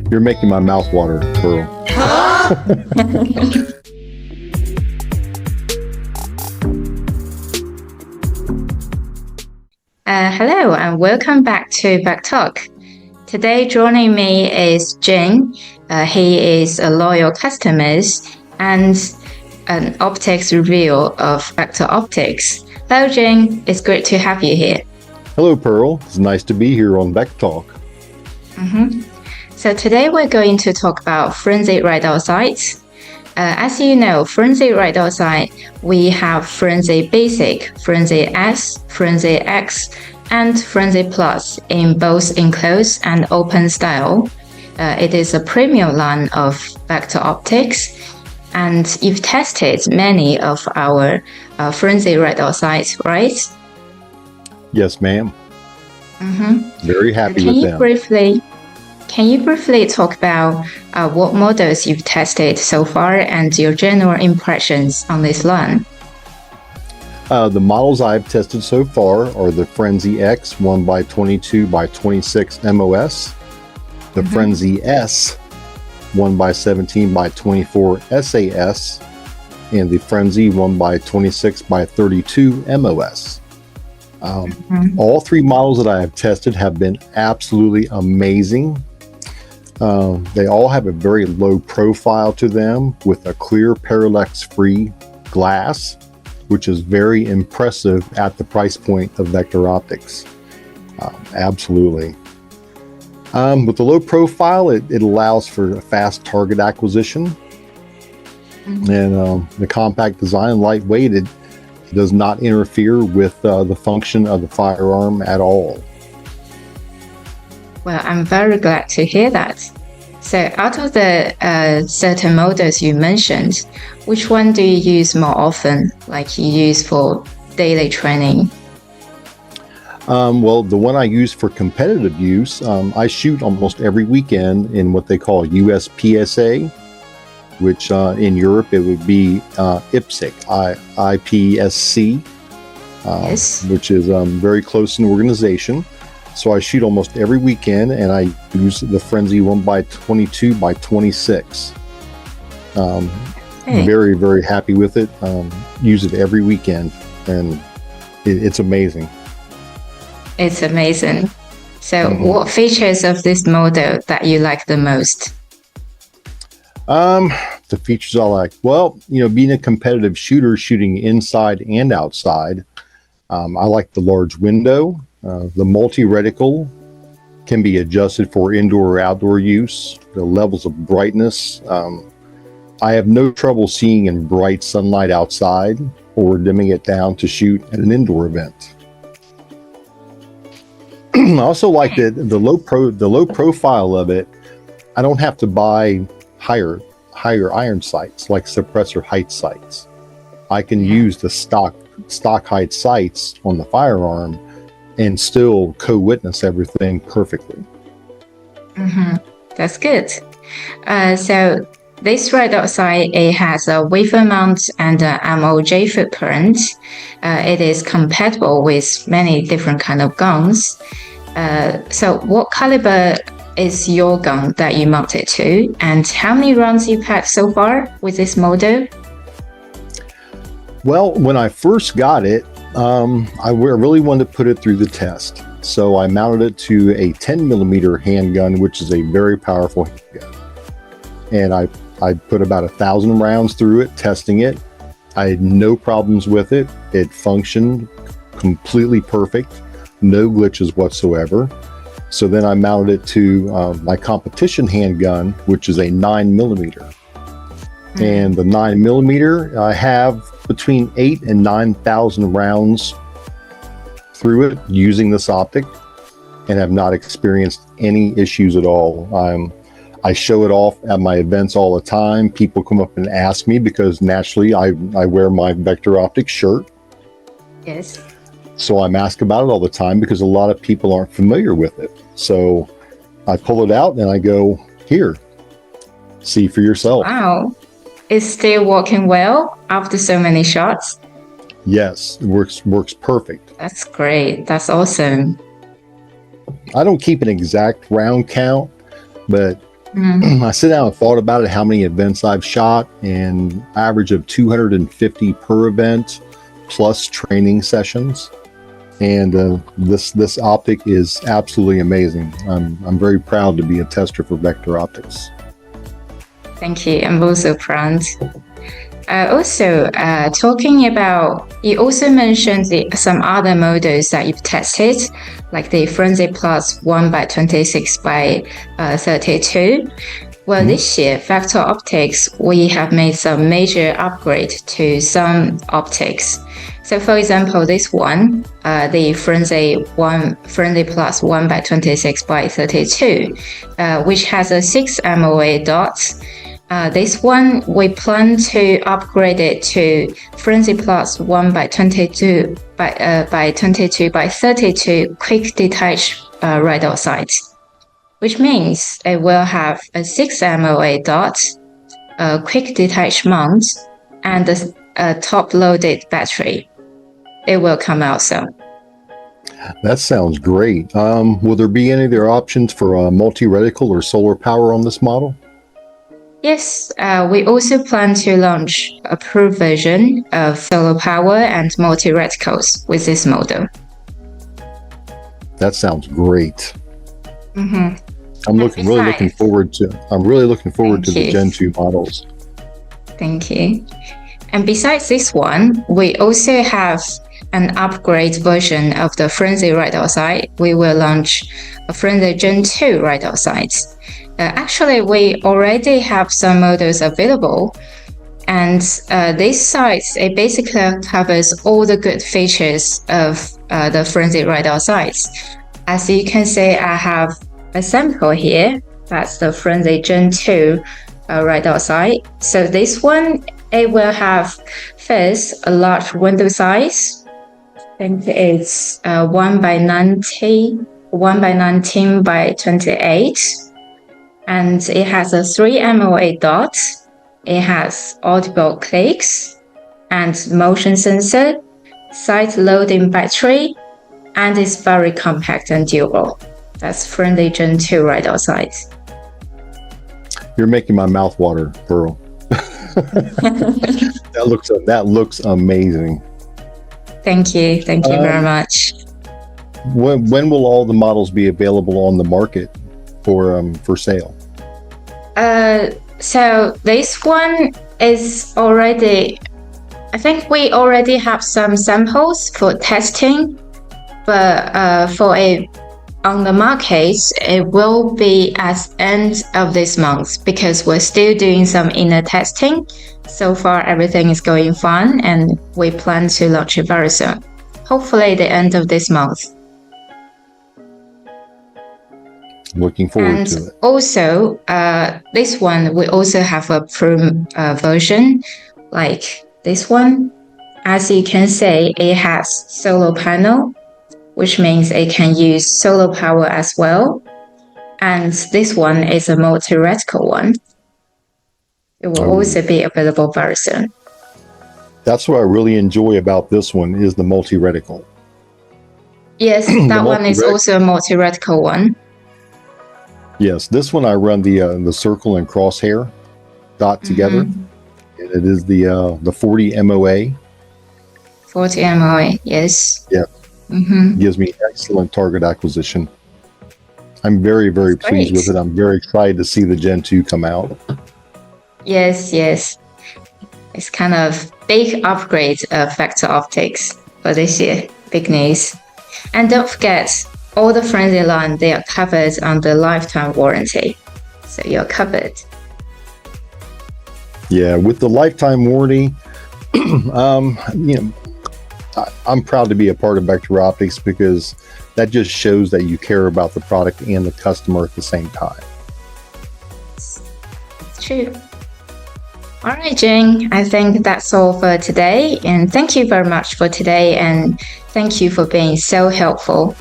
You're making my mouth water, Pearl. Hello and welcome back to VecTalk. Today joining me is Jane. He is a loyal customer and an optics review of Vector Optics. Hello Jane, it's great to have you here. Hello Pearl, it's nice to be here on VecTalk. So today we're going to talk about frenzy radar sights. As you know, frenzy radar sight, we have frenzy basic, frenzy S, frenzy X, and frenzy plus in both enclosed and open style. It is a premium line of Vector Optics, and you've tested many of our frenzy radar sights, right? Yes, ma'am. Very happy with them. Can you briefly talk about what models you've tested so far and your general impressions on this line? The models I've tested so far are the Frenzy X 1x22x26 MOS, the Frenzy S 1x17x24 SAS, and the Frenzy 1x26x32 MOS. All three models that I have tested have been absolutely amazing. They all have a very low profile to them with a clear parallax-free glass, which is very impressive at the price point of Vector Optics. Absolutely. With the low profile, it allows for a fast target acquisition. And the compact design, lightweighted, does not interfere with the function of the firearm at all. Well, I'm very glad to hear that. So out of the certain models you mentioned, which one do you use more often, like you use for daily training? Well, the one I use for competitive use, I shoot almost every weekend in what they call USPSA, which in Europe it would be IPSC, IPSC, Yes. which is very close in organization. So I shoot almost every weekend, and I use the Frenzy 1x22x26. Very, very happy with it. Use it every weekend, and it's amazing. It's amazing. So what features of this model that you like the most? The features I like, well, being a competitive shooter, shooting inside and outside, I like the large window. The multi-reticle can be adjusted for indoor or outdoor use. The levels of brightness, I have no trouble seeing in bright sunlight outside or dimming it down to shoot at an indoor event. I also like the low profile of it. I don't have to buy higher iron sights like suppressor height sights. I can use the stock height sights on the firearm and still co-witness everything perfectly. That's good. So this radar sight, it has a wafer mount and an MOJ footprint. It is compatible with many different kind of guns. So what caliber is your gun that you mount it to, and how many rounds you've had so far with this model? Well, when I first got it, I really wanted to put it through the test. So I mounted it to a 10mm handgun, which is a very powerful handgun. And I put about 1,000 rounds through it, testing it. I had no problems with it. It functioned completely perfect, no glitches whatsoever. So then I mounted it to my competition handgun, which is a 9mm. And the 9mm, I have between 8,000 and 9,000 rounds through it using this optic, and have not experienced any issues at all. I show it off at my events all the time. People come up and ask me because naturally I wear my Vector Optics shirt. Yes. So I'm asked about it all the time because a lot of people aren't familiar with it. So I pull it out and I go, here, see for yourself. Wow. It's still working well after so many shots? Yes, it works perfect. That's great. That's awesome. I don't keep an exact round count, but I sit down and thought about it, how many events I've shot, and average of 250 per event, plus training sessions. And this optic is absolutely amazing. I'm very proud to be a tester for Vector Optics. Thank you. I'm also proud. Also, talking about, you also mentioned some other models that you've tested, like the Frenzy Plus 1x26x32. Well, this year, Vector Optics, we have made some major upgrade to some optics. So, for example, this one, the Frenzy Plus 1x26x32, which has a 6 MOA dots. This one, we plan to upgrade it to Frenzy Plus 1x22x32 quick detach radar sights, which means it will have a 6 MOA dot, a quick detach mount, and a top-loaded battery. It will come out soon. That sounds great. Will there be any other options for multi-reticle or solar power on this model? Yes, we also plan to launch a pro version of solar power and multi-reticles with this model. That sounds great. Mm-hmm. I'm really looking forward to the Gen 2 models. Thank you. And besides this one, we also have an upgrade version of the Frenzy radar sight. We will launch a Frenzy Gen 2 radar sights. Actually, we already have some models available, and these sights, it basically covers all the good features of the Frenzy radar sights. As you can see, I have a sample here. That's the Frenzy Gen 2 radar sight. So this one, it will have first a large window size. I think it's 1x19 by 28. And it has a 3 MOA dot. It has audible clicks and motion sensor, side loading battery, and it's very compact and durable. That's Frenzy Gen 2 radar sight. You're making my mouth water, Pearl. That looks amazing. Thank you very much. When will all the models be available on the market for sale? So this one is already, I think we already have some samples for testing, but on the market, it will be at end of this month because we're still doing some inner testing. So far, everything is going fine, and we plan to launch it very soon. Hopefully, the end of this month. Looking forward to it. Also, this one, we also have a pro version, like this one. As you can see, it has solar panel, which means it can use solar power as well. And this one is a multi-reticle one. It will also be available very soon. That's what I really enjoy about this one is the multi-reticle. Yes, that one is also a multi-reticle one. Yes, this one I run the circle and crosshair dot together, and it is the 40 MOA. 40 MOA, yes. Yeah, gives me excellent target acquisition. I'm very pleased with it. I'm very excited to see the Gen 2 come out. Yes, it's kind of big upgrade of Vector Optics for this year. Big news. And don't forget, all the Frenzy line, they are covered under lifetime warranty. So you're covered. Yeah, with the lifetime warranty, I'm proud to be a part of Vector Optics because that just shows that you care about the product and the customer at the same time. It's true. All right, Jing, I think that's all for today. And thank you very much for today. And thank you for being so helpful.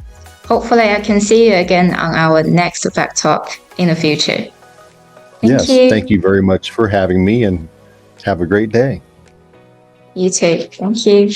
Hopefully I can see you again on our next VecTalk in the future. Thank you. Thank you very much for having me and have a great day. You too. Thank you.